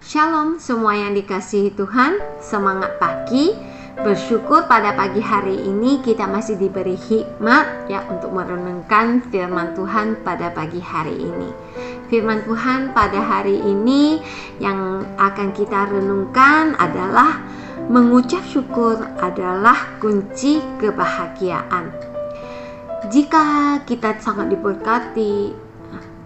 Shalom semua yang dikasihi Tuhan, semangat pagi. Bersyukur pada pagi hari ini kita masih diberi hikmat ya untuk merenungkan firman Tuhan pada pagi hari ini. Firman Tuhan pada hari ini yang akan kita renungkan adalah mengucap syukur adalah kunci kebahagiaan. Jika kita sangat diberkati,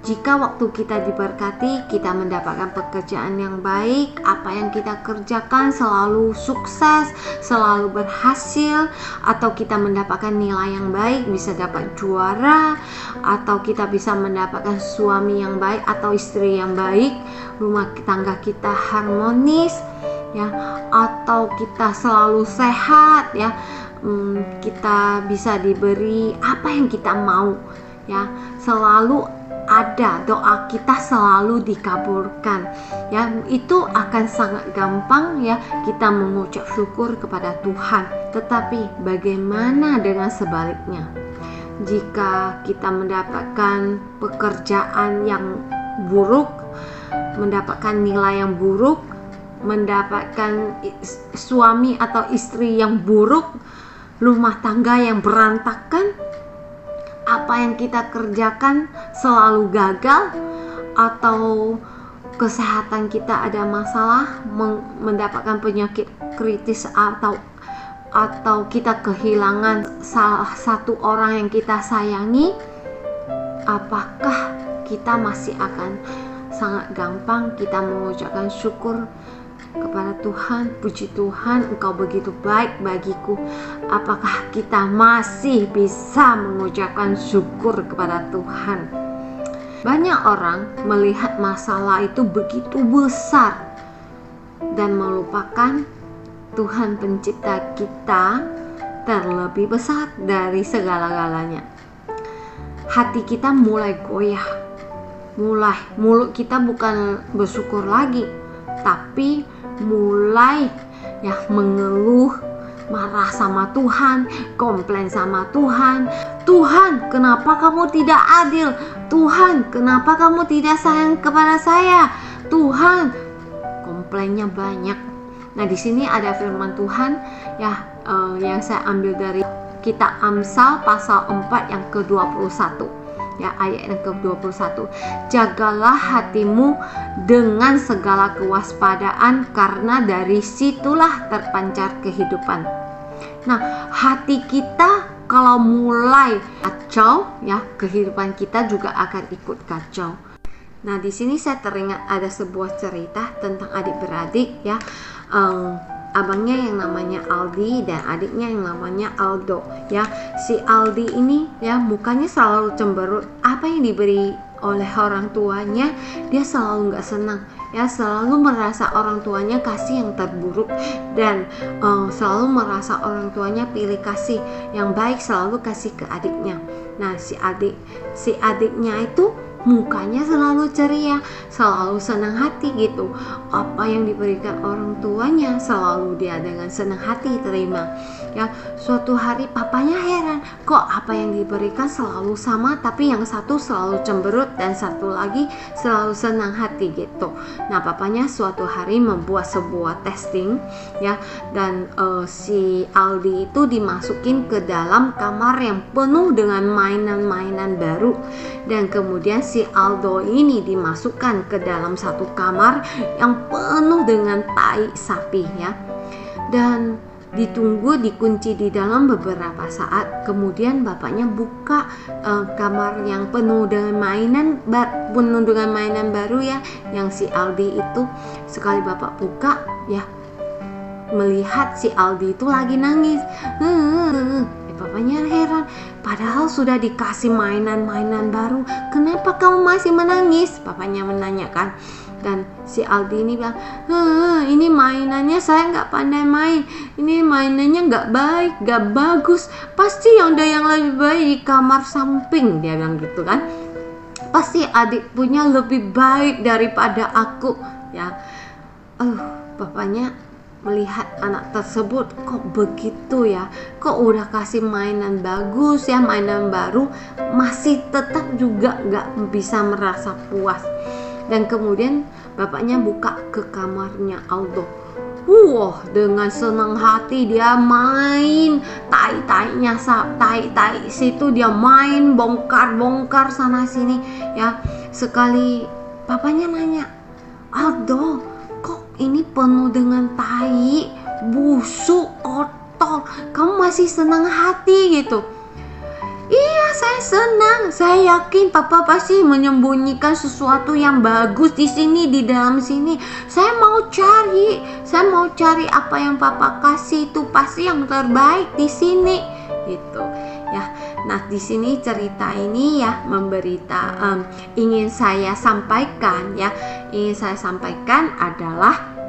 jika waktu kita diberkati, kita mendapatkan pekerjaan yang baik, apa yang kita kerjakan selalu sukses, selalu berhasil, atau kita mendapatkan nilai yang baik, bisa dapat juara, atau kita bisa mendapatkan suami yang baik atau istri yang baik, rumah tangga kita harmonis, ya, atau kita selalu sehat, ya, kita bisa diberi apa yang kita mau, ya, selalu ada doa kita selalu dikabulkan, ya, itu akan sangat gampang ya kita mengucap syukur kepada Tuhan. Tetapi bagaimana dengan sebaliknya? Jika kita mendapatkan pekerjaan yang buruk, mendapatkan nilai yang buruk, mendapatkan suami atau istri yang buruk, rumah tangga yang berantakan, apa yang kita kerjakan selalu gagal, atau kesehatan kita ada masalah, mendapatkan penyakit kritis, atau kita kehilangan salah satu orang yang kita sayangi, apakah kita masih akan sangat gampang kita mengucapkan syukur kepada Tuhan? Puji Tuhan, Engkau begitu baik bagiku. Apakah kita masih bisa mengucapkan syukur kepada Tuhan? Banyak orang melihat masalah itu begitu besar dan melupakan Tuhan pencipta kita terlebih besar dari segala-galanya. Hati kita mulai goyah, mulut kita bukan bersyukur lagi, tapi mulai ya mengeluh, marah sama Tuhan, komplain sama Tuhan. Tuhan, kenapa kamu tidak adil? Tuhan, kenapa kamu tidak sayang kepada saya? Tuhan, komplainnya banyak. Nah, di sini ada firman Tuhan ya, yang saya ambil dari kitab Amsal pasal 4 yang ke-21. Ya, ayat yang ke-21. Jagalah hatimu dengan segala kewaspadaan, karena dari situlah terpancar kehidupan. Nah, hati kita kalau mulai kacau, ya, kehidupan kita juga akan ikut kacau. Nah, di sini saya teringat ada sebuah cerita tentang adik-beradik, ya. Abangnya yang namanya Aldi dan adiknya yang namanya Aldo, ya. Si Aldi ini ya mukanya selalu cemberut. Apa yang diberi oleh orang tuanya dia selalu nggak senang, ya, selalu merasa orang tuanya kasih yang terburuk, dan selalu merasa orang tuanya pilih kasih yang baik, selalu kasih ke adiknya. Nah, si adiknya itu mukanya selalu ceria, selalu senang hati gitu. Apa yang diberikan orang tuanya selalu dia dengan senang hati terima. Ya, suatu hari papanya heran, kok apa yang diberikan selalu sama, tapi yang satu selalu cemberut dan satu lagi selalu senang hati gitu. Nah, papanya suatu hari membuat sebuah testing, ya, dan si Aldi itu dimasukin ke dalam kamar yang penuh dengan mainan-mainan baru, dan kemudian si Aldo ini dimasukkan ke dalam satu kamar yang penuh dengan tai sapi, ya, dan dikunci di dalam beberapa saat. Kemudian bapaknya buka kamar yang penuh dengan mainan baru, ya, yang si Aldi itu. Sekali bapak buka, ya, melihat si Aldi itu lagi nangis. Bapaknya heran, padahal sudah dikasih mainan-mainan baru, kenapa kamu masih menangis? Bapaknya menanyakan. Dan si Aldi ini bilang, ini mainannya saya nggak pandai main, ini mainannya nggak baik, nggak bagus, pasti ada yang lebih baik di kamar samping, dia bilang gitu kan. Pasti adik punya lebih baik daripada aku, ya. Bapaknya melihat anak tersebut kok begitu ya, kok udah kasih mainan bagus ya, mainan baru, masih tetap juga gak bisa merasa puas. Dan kemudian bapaknya buka ke kamarnya Aldo. Wah, dengan senang hati dia main tai-tainya, tai-tai situ dia main, bongkar-bongkar sana sini ya. Sekali papanya nanya, Aldo, kok ini penuh dengan tai, busuk, kotor, kamu masih senang hati gitu? Iya, saya senang. Saya yakin papa pasti menyembunyikan sesuatu yang bagus di sini, di dalam sini. Saya mau cari apa yang papa kasih itu pasti yang terbaik di sini, gitu ya. Nah, di sini cerita ini ya ingin saya sampaikan adalah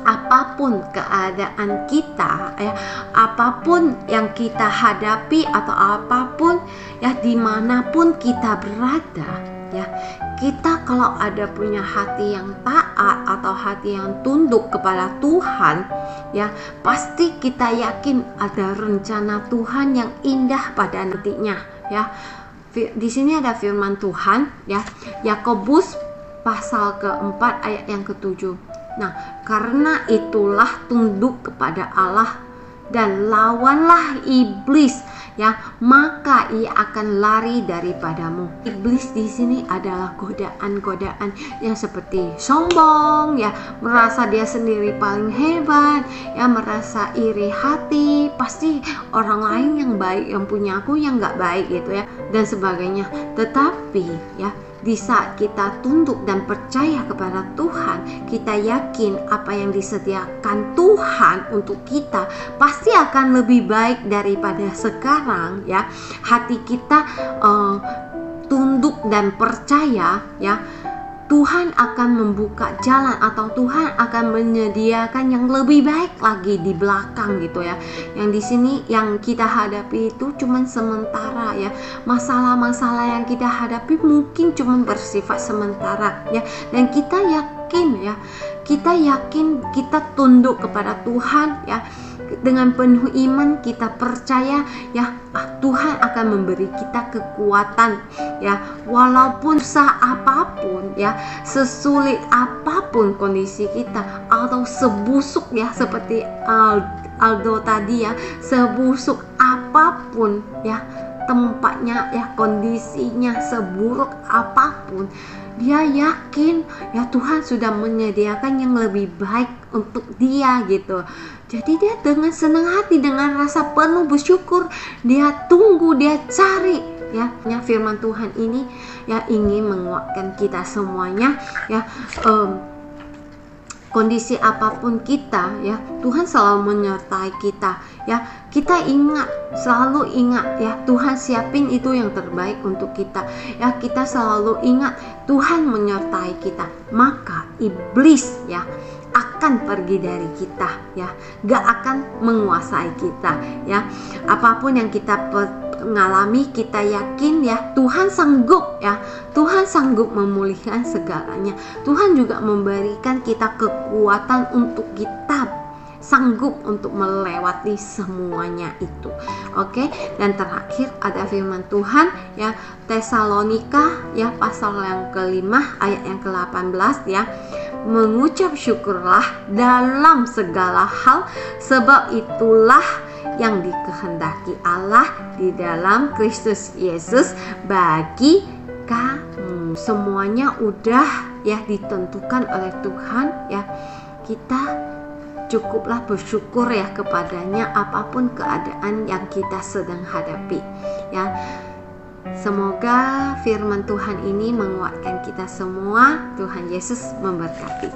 apapun keadaan kita ya, apapun yang kita hadapi atau apapun ya, dimanapun kita berada ya, kita kalau ada punya hati yang taat atau hati yang tunduk kepada Tuhan ya, pasti kita yakin ada rencana Tuhan yang indah pada nantinya ya. Di sini ada firman Tuhan ya, Yakobus pasal keempat ayat yang ke-7. Nah, karena itulah tunduk kepada Allah dan lawanlah iblis ya, maka ia akan lari daripadamu. Iblis di sini adalah godaan-godaan yang seperti sombong ya, merasa dia sendiri paling hebat ya, merasa iri hati, pasti orang lain yang baik, yang punya aku yang nggak baik gitu ya, dan sebagainya. Tetapi ya, di saat kita tunduk dan percaya kepada Tuhan, kita yakin apa yang disediakan Tuhan untuk kita pasti akan lebih baik daripada sekarang ya. Hati kita tunduk dan percaya ya, Tuhan akan membuka jalan atau Tuhan akan menyediakan yang lebih baik lagi di belakang gitu ya. Yang di sini yang kita hadapi itu cuma sementara ya. Masalah-masalah yang kita hadapi mungkin cuma bersifat sementara ya. Dan kita yakin kita tunduk kepada Tuhan ya. Dengan penuh iman kita percaya ya, Tuhan akan memberi kita kekuatan ya, walaupun apapun ya, sesulit apapun kondisi kita, atau sebusuk ya seperti Aldo tadi ya, sebusuk apapun ya tempatnya ya, kondisinya seburuk apapun, dia yakin ya Tuhan sudah menyediakan yang lebih baik untuk dia gitu. Jadi dia dengan senang hati, dengan rasa penuh bersyukur, dia tunggu, dia cari ya. Firman Tuhan ini ya ingin menguatkan kita semuanya ya. Kondisi apapun kita ya, Tuhan selalu menyertai kita ya. Kita selalu ingat ya, Tuhan siapin itu yang terbaik untuk kita ya. Kita selalu ingat Tuhan menyertai kita, maka iblis ya akan pergi dari kita ya, gak akan menguasai kita ya. Apapun yang kita mengalami, kita yakin ya Tuhan sanggup ya, Tuhan sanggup memulihkan segalanya. Tuhan juga memberikan kita kekuatan untuk kita sanggup untuk melewati semuanya itu. Oke, dan terakhir ada firman Tuhan ya, Tesalonika ya pasal yang ke-5 ayat yang ke-18 ya. Mengucap syukurlah dalam segala hal, sebab itulah yang dikehendaki Allah di dalam Kristus Yesus bagi kamu. Semuanya udah ya ditentukan oleh Tuhan ya. Kita cukuplah bersyukur ya kepadanya apapun keadaan yang kita sedang hadapi ya. Semoga firman Tuhan ini menguatkan kita semua. Tuhan Yesus memberkati.